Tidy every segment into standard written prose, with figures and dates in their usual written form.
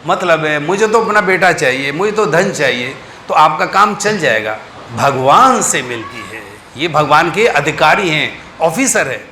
मतलब है, मुझे तो अपना बेटा चाहिए, मुझे तो धन चाहिए, तो आपका काम चल जाएगा। भगवान से मिलती है, ये भगवान के अधिकारी हैं, ऑफिसर है।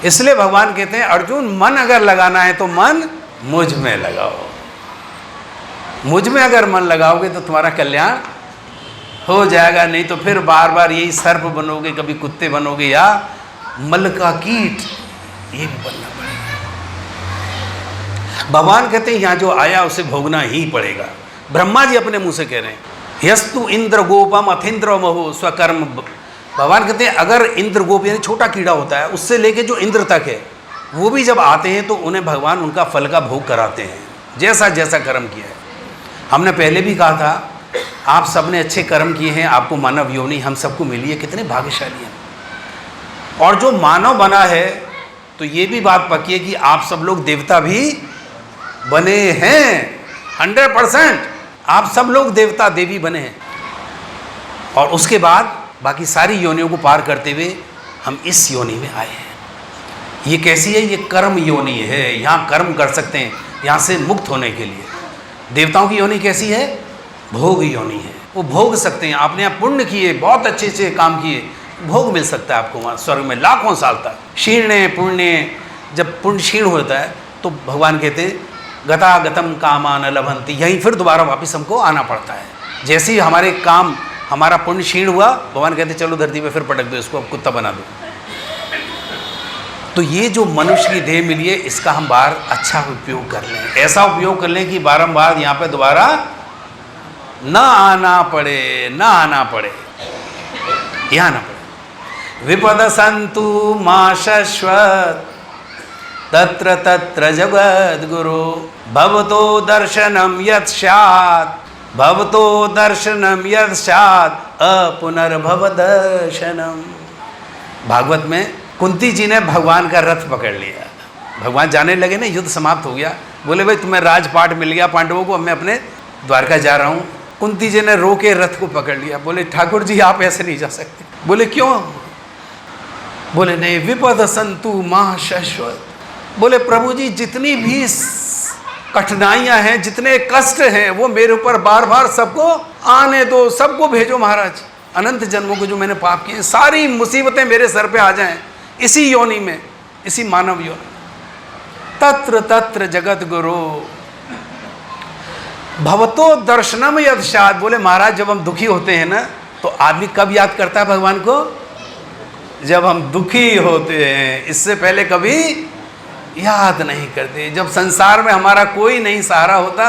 इसलिए भगवान कहते हैं अर्जुन, मन अगर लगाना है तो मन मुझ में लगाओ। मुझ में अगर मन लगाओगे तो तुम्हारा कल्याण हो जाएगा, नहीं तो फिर बार बार यही सर्प बनोगे, कभी कुत्ते बनोगे या मल का कीट, ये भी बनना पड़ेगा। भगवान कहते हैं यहाँ जो आया उसे भोगना ही पड़ेगा। ब्रह्मा जी अपने मुंह से कह रहे हैं, यस्तु इंद्र गोपम अथीन्द्र महो स्वकर्म। भगवान कहते हैं अगर इंद्र गोप यानी छोटा कीड़ा होता है, उससे लेके जो इंद्र तक है, वो भी जब आते हैं तो उन्हें भगवान उनका फल का भोग कराते हैं, जैसा जैसा कर्म किया है। हमने पहले भी कहा था, आप सबने अच्छे कर्म किए हैं, आपको मानव योनि हम सबको मिली है, कितने भाग्यशाली हैं। और जो मानव बना है तो ये भी बात पक्की है कि आप सब लोग देवता भी बने हैं, 100% आप सब लोग देवता देवी बने हैं। और उसके बाद बाकी सारी योनियों को पार करते हुए हम इस योनि में आए हैं। ये कैसी है? ये कर्म योनि है, यहाँ कर्म कर सकते हैं, यहाँ से मुक्त होने के लिए। देवताओं की योनि कैसी है? भोग योनि है, वो भोग सकते हैं। आपने यहाँ पुण्य किए, बहुत अच्छे अच्छे काम किए, भोग मिल सकता है आपको वहाँ स्वर्ग में लाखों साल तक। क्षीण पुण्य, जब पुण्य क्षीण होता है तो भगवान कहते हैं गता गतम कामान लभंती, यहीं फिर दोबारा वापस हमको आना पड़ता है। जैसे ही हमारे काम, हमारा पुण्य क्षीण हुआ, भगवान कहते चलो धरती पे फिर पटक दो इसको, अब कुत्ता बना दो। तो ये जो मनुष्य की देह मिली है, इसका हम बार अच्छा उपयोग कर लें, ऐसा उपयोग कर लें कि बारंबार यहाँ पे दोबारा न आना पड़े, न आना पड़े, यहाँ ना पड़े। विपद संतु मां शश्वत तत्र तत्र जगद गुरु भवतो दर्शनम यत् स्यात्, भवतो दर्शनम यत् स्यात् अपुनर्भव दर्शनम। भागवत में कुंती जी ने भगवान का रथ पकड़ लिया, भगवान जाने लगे ना, युद्ध समाप्त हो गया, बोले भाई तुम्हें राजपाट मिल गया पांडवों को, अब मैं अपने द्वारका जा रहा हूँ। कुंती जी ने रोके रथ को पकड़ लिया, बोले ठाकुर जी आप ऐसे नहीं जा सकते। बोले क्यों? बोले नहीं, विपद संतु मां शश्वत। बोले प्रभु जी जितनी भी कठिनाइयां हैं, जितने कष्ट हैं, वो मेरे ऊपर बार बार सबको आने दो, सबको भेजो महाराज। अनंत जन्मों को जो मैंने पाप किए, सारी मुसीबतें मेरे सर पे आ जाएं, इसी योनि में, इसी मानव योनि। तत्र तत्र जगत गुरु भवतो दर्शनम यत् स्यात्। बोले महाराज जब हम दुखी होते हैं ना, तो आदमी कब याद करता है भगवान को? जब हम दुखी होते हैं, इससे पहले कभी याद नहीं करते। जब संसार में हमारा कोई नहीं सहारा होता,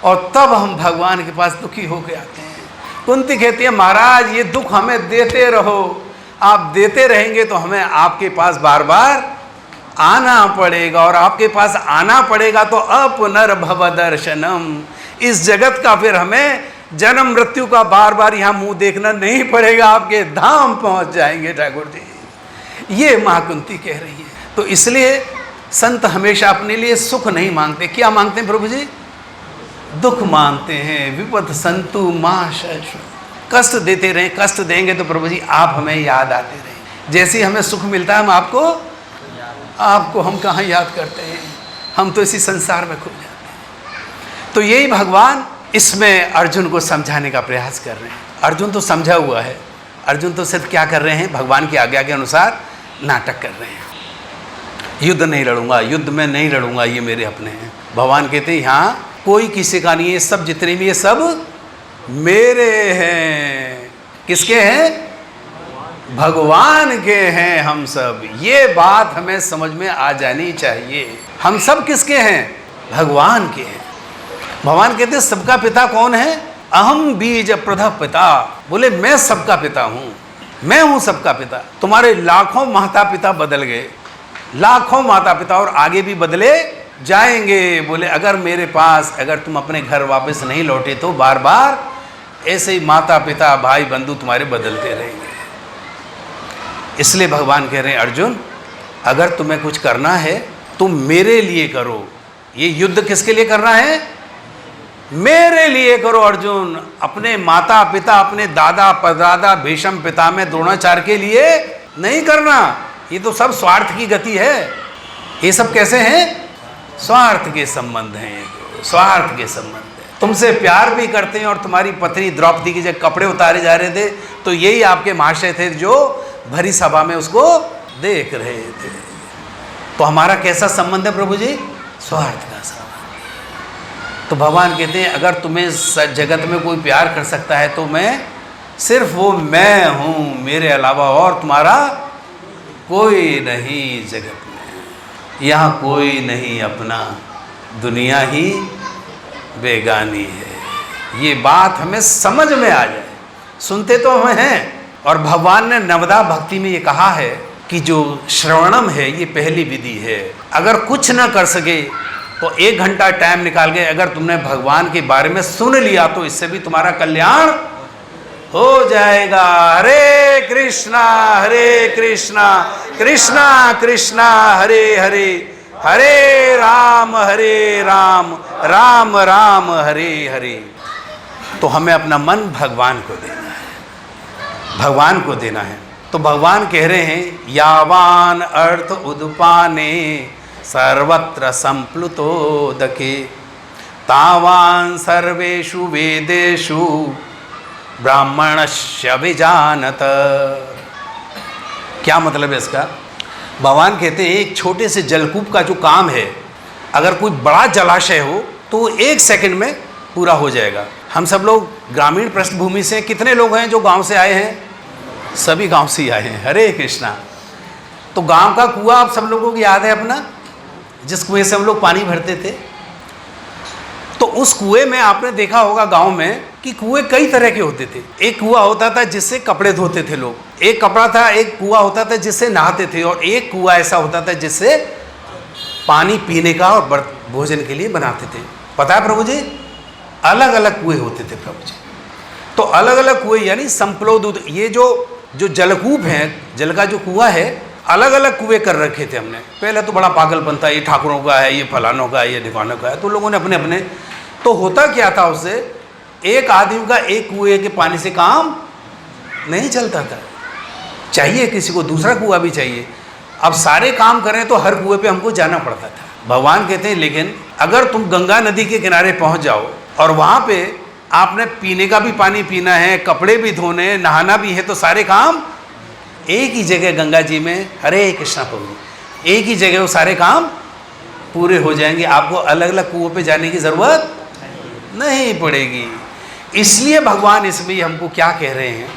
और तब हम भगवान के पास दुखी होकर आते हैं। कुंती कहती है महाराज ये दुख हमें देते रहो, आप देते रहेंगे तो हमें आपके पास बार बार आना पड़ेगा, और आपके पास आना पड़ेगा तो अपुनर्भव दर्शनम। इस जगत का फिर हमें जन्म मृत्यु का बार बार यहाँ मुंह देखना नहीं पड़ेगा, आपके धाम पहुँच जाएंगे ठाकुर जी। ये माँ कुंती कह रही है। तो इसलिए संत हमेशा अपने लिए सुख नहीं मांगते। क्या मांगते हैं प्रभु जी? दुख मांगते हैं। विपद संतु मां शश्वत। कष्ट देते रहें, कष्ट देंगे तो प्रभु जी आप हमें याद आते रहें। जैसे ही हमें सुख मिलता है हम आपको हम कहाँ याद करते हैं? हम तो इसी संसार में खो जाते हैं। तो यही भगवान इसमें अर्जुन को समझाने का प्रयास कर रहे हैं। अर्जुन तो समझा हुआ है, अर्जुन तो सिर्फ क्या कर रहे हैं? भगवान की आज्ञा के अनुसार नाटक कर रहे हैं। युद्ध नहीं लड़ूंगा, युद्ध में नहीं लड़ूंगा, ये मेरे अपने हैं। भगवान कहते हैं यहाँ कोई किसी का नहीं है, सब जितने भी ये सब मेरे हैं। किसके हैं? भगवान के हैं हम सब। ये बात हमें समझ में आ जानी चाहिए। हम सब किसके हैं? भगवान के हैं। भगवान कहते हैं सबका पिता कौन है? अहम बीज प्रथम पिता। बोले मैं सबका पिता हूँ, मैं हूँ सबका पिता। तुम्हारे लाखों माता पिता बदल गए, लाखों माता पिता, और आगे भी बदले जाएंगे। बोले अगर मेरे पास, अगर तुम अपने घर वापस नहीं लौटे तो बार बार ऐसे ही माता पिता भाई बंधु तुम्हारे बदलते रहेंगे। इसलिए भगवान कह रहे हैं अर्जुन, अगर तुम्हें कुछ करना है तुम मेरे लिए करो। ये युद्ध किसके लिए करना है? मेरे लिए करो अर्जुन। अपने माता पिता, अपने दादा परदादा भीष्म पितामह द्रोणाचार्य के लिए नहीं करना। ये तो सब स्वार्थ की गति है। ये सब कैसे हैं? स्वार्थ के संबंध हैं। ये तो स्वार्थ के संबंध है। तुमसे प्यार भी करते हैं। और तुम्हारी पत्नी द्रौपदी के जब कपड़े उतारे जा रहे थे तो यही आपके महाशय थे जो भरी सभा में उसको देख रहे थे। तो हमारा कैसा संबंध है प्रभु जी? स्वार्थ का संबंध। तो भगवान कहते हैं अगर तुम्हें जगत में कोई प्यार कर सकता है तो मैं, सिर्फ वो मैं हूँ, मेरे अलावा और तुम्हारा कोई नहीं जगत में। यहाँ कोई नहीं अपना, दुनिया ही बेगानी है। ये बात हमें समझ में आ जाए। सुनते तो हम हैं। और भगवान ने नवदा भक्ति में ये कहा है कि जो श्रवणम है ये पहली विधि है। अगर कुछ ना कर सके तो 1 घंटा टाइम निकाल के अगर तुमने भगवान के बारे में सुन लिया तो इससे भी तुम्हारा कल्याण हो जाएगा। हरे कृष्णा कृष्णा कृष्णा हरे हरे, हरे राम राम राम हरे हरे। तो हमें अपना मन भगवान को देना है, भगवान को देना है। तो भगवान कह रहे हैं यावान अर्थ उदपाने सर्वत्र संप्लुतोदके तावान सर्वेषु वेदेषु ब्राह्मणस्य विजानत। क्या मतलब है इसका? भगवान कहते हैं एक छोटे से जलकूप का जो काम है, अगर कोई बड़ा जलाशय हो तो 1 सेकंड में पूरा हो जाएगा। हम सब लोग ग्रामीण पृष्ठभूमि से, कितने लोग हैं जो गांव से आए हैं? सभी गांव से ही आए हैं। हरे कृष्णा। तो गांव का कुआं आप सब लोगों को याद है अपना, जिस कुएं से हम लोग पानी भरते थे। तो उस कुएं में आपने देखा होगा गांव में कि कुएं कई तरह के होते थे। एक कुआं होता था जिससे कपड़े धोते थे लोग, एक कपड़ा था, एक कुआं होता था जिससे नहाते थे, और एक कुआं ऐसा होता था जिससे पानी पीने का और भोजन के लिए बनाते थे। पता है प्रभु जी? अलग अलग कुएं होते थे प्रभु जी। तो अलग अलग कुएं यानी संप्लोद। ये जो जलकूप है, जल का जो कुआं है, अलग अलग कुएं कर रखे थे हमने। पहले तो बड़ा पागलपन था, ये ठाकुरों का है, ये फलानों का है, ये ढिकानों का है। तो लोगों ने अपने अपने, तो होता क्या था उससे, एक आदमी का एक कुएं के पानी से काम नहीं चलता था। चाहिए किसी को दूसरा कुआं भी चाहिए। अब सारे काम करें तो हर कुएं पे हमको जाना पड़ता था। भगवान कहते हैं लेकिन अगर तुम गंगा नदी के किनारे पहुंच जाओ और वहाँ पे आपने पीने का भी पानी पीना है, कपड़े भी धोने, नहाना भी है, तो सारे काम एक ही जगह गंगा जी में, हरे कृष्णा प्रभु, एक ही जगह वो सारे काम पूरे हो जाएंगे। आपको अलग अलग कुओं पे जाने की ज़रूरत नहीं पड़ेगी। इसलिए भगवान इसमें हमको क्या कह रहे हैं?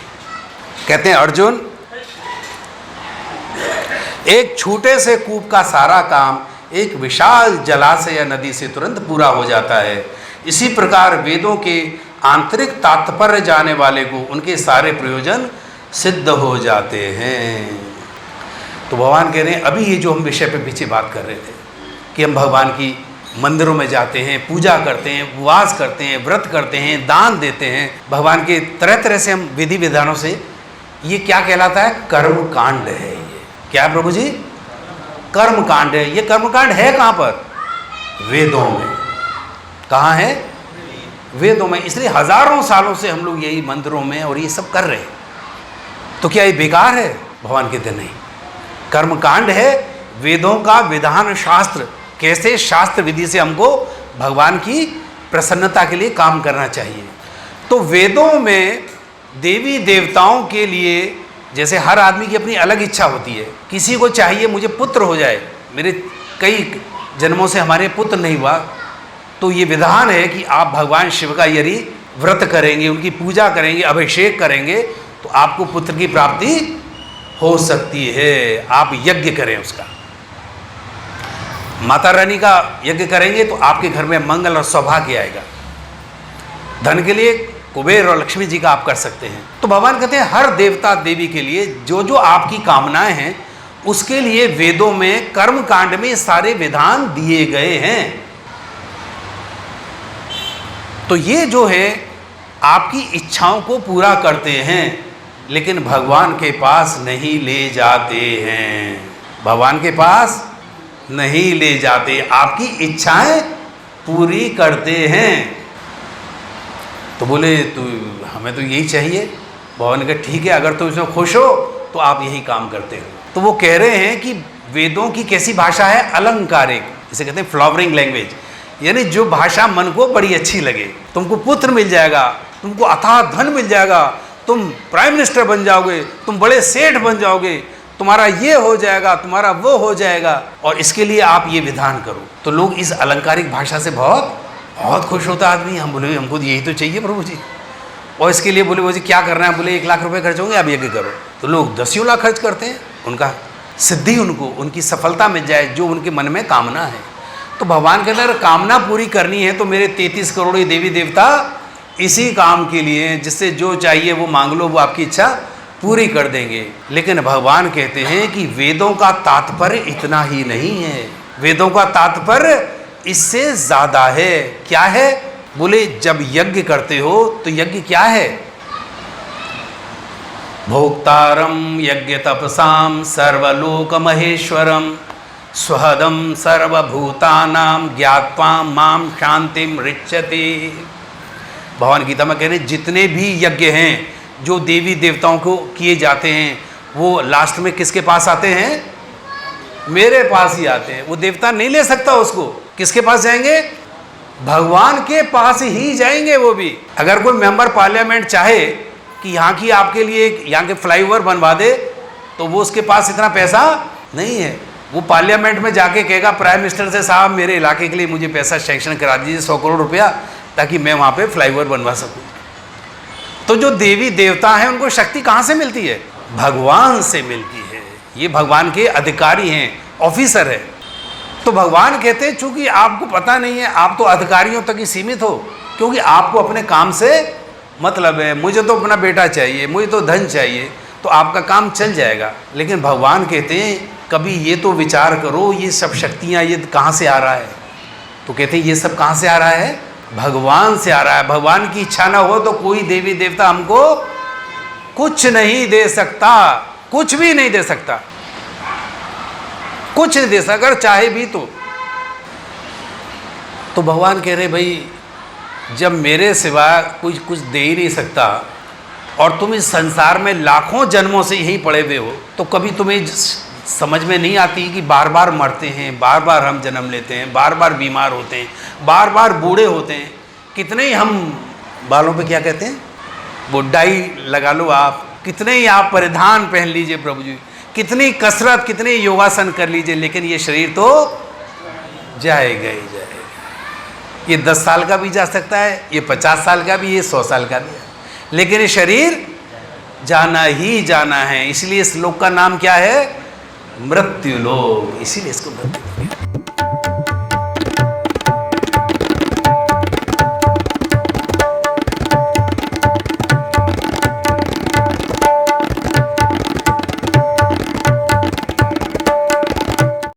कहते हैं अर्जुन, एक छोटे से कूप का सारा काम एक विशाल जलाशय या नदी से तुरंत पूरा हो जाता है। इसी प्रकार वेदों के आंतरिक तात्पर्य जाने वाले को उनके सारे प्रयोजन सिद्ध हो जाते हैं। तो भगवान कह रहे हैं अभी ये जो हम विषय पे पीछे बात कर रहे थे कि हम भगवान की मंदिरों में जाते हैं, पूजा करते हैं, उपवास करते हैं, व्रत करते हैं, दान देते हैं, भगवान के तरह तरह से हम विधि विधानों से, ये क्या कहलाता है? कर्म कांड है। ये क्या है प्रभु जी? कर्म कांड है। ये कर्म कांड है कहाँ पर? वेदों में। कहाँ है? वेदों में। इसलिए हजारों सालों से हम लोग यही मंदिरों में और ये सब कर रहे हैं। तो क्या ये बेकार है? भगवान कहते नहीं, कर्म कांड है। वेदों का विधान शास्त्र, कैसे शास्त्र विधि से हमको भगवान की प्रसन्नता के लिए काम करना चाहिए। तो वेदों में देवी देवताओं के लिए, जैसे हर आदमी की अपनी अलग इच्छा होती है। किसी को चाहिए मुझे पुत्र हो जाए, मेरे कई जन्मों से हमारे पुत्र नहीं हुआ, तो ये विधान है कि आप भगवान शिव का यदि व्रत करेंगे, उनकी पूजा करेंगे, अभिषेक करेंगे, तो आपको पुत्र की प्राप्ति हो सकती है। आप यज्ञ करें उसका, माता रानी का यज्ञ करेंगे तो आपके घर में मंगल और सौभाग्य आएगा। धन के लिए कुबेर और लक्ष्मी जी का आप कर सकते हैं। तो भगवान कहते हैं हर देवता देवी के लिए जो जो आपकी कामनाएं हैं उसके लिए वेदों में कर्म कांड में सारे विधान दिए गए हैं। तो ये जो है आपकी इच्छाओं को पूरा करते हैं, लेकिन भगवान के पास नहीं ले जाते हैं। भगवान के पास नहीं ले जाते, आपकी इच्छाएं पूरी करते हैं। तो बोले तो हमें तो यही चाहिए। भगवान ने कहा ठीक है, अगर तुम इसमें खुश हो तो आप यही काम करते हो। तो वो कह रहे हैं कि वेदों की कैसी भाषा है, अलंकारिक, इसे कहते हैं फ्लावरिंग लैंग्वेज, यानी जो भाषा मन को बड़ी अच्छी लगे। तुमको पुत्र मिल जाएगा, तुमको अथाह धन मिल जाएगा, तुम प्राइम मिनिस्टर बन जाओगे, तुम बड़े सेठ बन जाओगे, तुम्हारा ये हो जाएगा, तुम्हारा वो हो जाएगा, और इसके लिए आप ये विधान करो। तो लोग इस अलंकारिक भाषा से बहुत बहुत खुश होता आदमी। हम बोले हमको यही तो चाहिए प्रभु जी, और इसके लिए बोले जी क्या करना है, बोले 1 लाख रुपए खर्च होंगे, आप यज्ञ करो। तो लोग 10 लाख खर्च करते हैं, उनका सिद्धि, उनको उनकी सफलता मिल जाए जो उनके मन में कामना है। तो भगवान के अंदर कामना पूरी करनी है तो मेरे 33 करोड़ देवी देवता इसी काम के लिए, जिससे जो चाहिए वो मांग लो, वो आपकी इच्छा पूरी कर देंगे। लेकिन भगवान कहते हैं कि वेदों का तात्पर्य इतना ही नहीं है, वेदों का तात्पर्य इससे ज़्यादा है। क्या है? बोले जब यज्ञ करते हो तो यज्ञ क्या है? भोक्तारम यज्ञ तपसाम सर्वलोक महेश्वरम स्वहदम सर्वभूतानाम ज्ञात्वा माम शांतिम ऋच्छति। भगवान गीता में कह रहे जितने भी यज्ञ हैं जो देवी देवताओं को किए जाते हैं, वो लास्ट में किसके पास आते हैं? मेरे पास ही आते हैं। वो देवता नहीं ले सकता उसको, किसके पास जाएंगे? भगवान के पास ही जाएंगे। वो भी अगर कोई मेंबर पार्लियामेंट चाहे कि यहाँ की आपके लिए यहाँ के फ्लाईओवर बनवा दे, तो वो उसके पास इतना पैसा नहीं है। वो पार्लियामेंट में जाके कहेगा प्राइम मिनिस्टर से साहब मेरे इलाके के लिए मुझे पैसा सेंक्शन करा दीजिए 100 करोड़ रुपया, ताकि मैं वहाँ पे फ्लाईओवर बनवा सकूँ। तो जो देवी देवता हैं उनको शक्ति कहाँ से मिलती है? भगवान से मिलती है। ये भगवान के अधिकारी हैं, ऑफिसर है। तो भगवान कहते हैं चूंकि आपको पता नहीं है, आप तो अधिकारियों तक ही सीमित हो, क्योंकि आपको अपने काम से मतलब है। मुझे तो अपना बेटा चाहिए, मुझे तो धन चाहिए, तो आपका काम चल जाएगा। लेकिन भगवान कहते हैं कभी ये तो विचार करो, ये सब शक्तियाँ ये कहाँ से आ रहा है? तो कहते हैं ये सब कहाँ से आ रहा है? भगवान से आ रहा है। भगवान की इच्छा ना हो तो कोई देवी देवता हमको कुछ नहीं दे सकता, कुछ भी नहीं दे सकता, कुछ नहीं दे सकता, अगर चाहे भी तो भगवान कह रहे भाई जब मेरे सिवा कुछ दे ही नहीं सकता, और तुम इस संसार में लाखों जन्मों से यहीं पड़े हुए हो, तो कभी तुम्हें समझ में नहीं आती कि बार बार मरते हैं, बार बार हम जन्म लेते हैं, बार बार बीमार होते हैं, बार बार बूढ़े होते हैं। कितने ही हम बालों पे क्या कहते हैं, बुढ़ाई लगा लो आप, कितने ही आप परिधान पहन लीजिए प्रभु जी, कितनी कसरत, कितने योगासन कर लीजिए, लेकिन ये शरीर तो जाएगा ही जाएगा। ये 10 साल का भी जा सकता है, ये 50 साल का भी, ये 100 साल का भी है, लेकिन ये शरीर जाना ही जाना है। इसलिए इस लोक का नाम क्या है? मृत्यु लोक। इसीलिए इसको मृत्यु लोक।